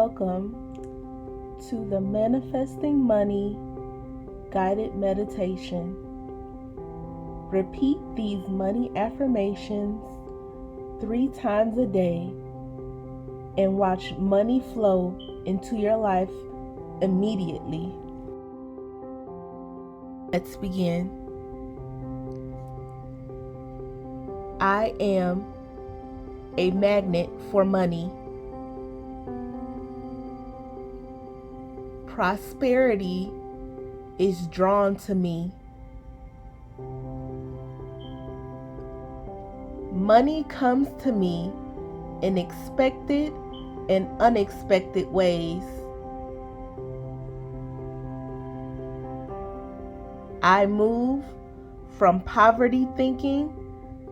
welcome to the Manifesting Money Guided Meditation. Repeat these money affirmations 3 times a day and watch money flow into your life immediately. Let's begin. I am a magnet for money. Prosperity is drawn to me. Money comes to me in expected and unexpected ways. I move from poverty thinking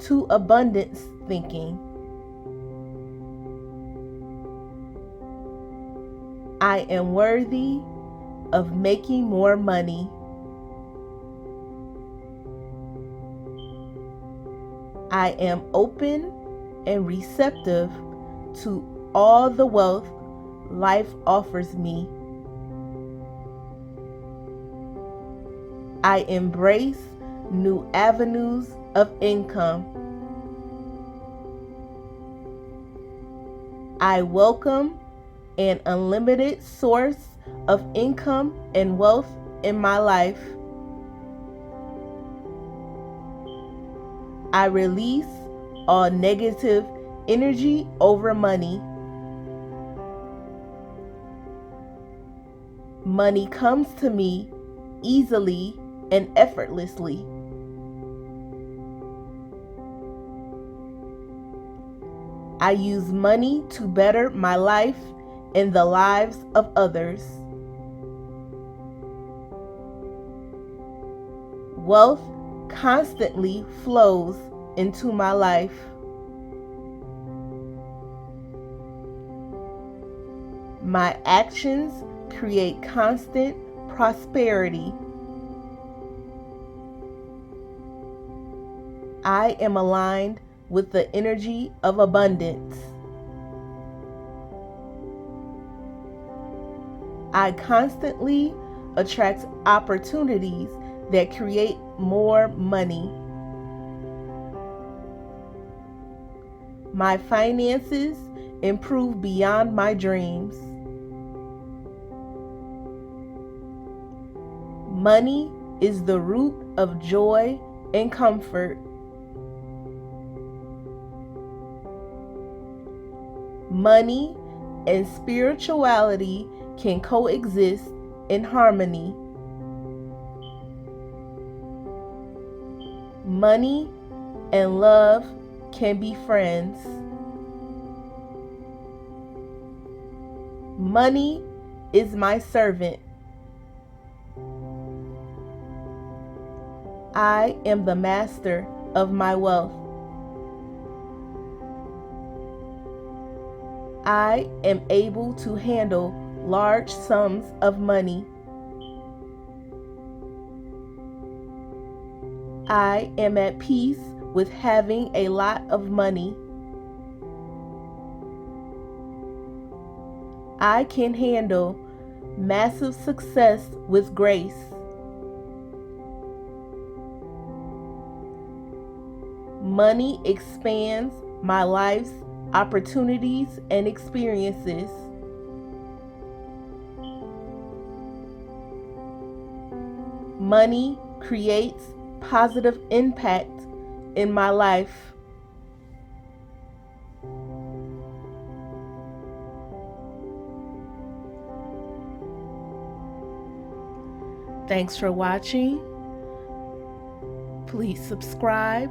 to abundance thinking. I am worthy of making more money. I am open and receptive to all the wealth life offers me. I embrace new avenues of income. I welcome an unlimited source of income and wealth in my life. I release all negative energy over money. Money comes to me easily and effortlessly. I use money to better my life and the lives of others. Wealth constantly flows into my life. My actions create constant prosperity. I am aligned with the energy of abundance. I constantly attract opportunities that create more money. My finances improve beyond my dreams. Money is the root of joy and comfort. Money and spirituality can coexist in harmony. Money and love can be friends. Money is my servant. I am the master of my wealth. I am able to handle large sums of money. I am at peace with having a lot of money. I can handle massive success with grace. Money expands my life's opportunities and experiences. Money creates positive impact in my life. Thanks for watching. Please subscribe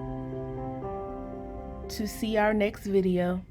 to see our next video.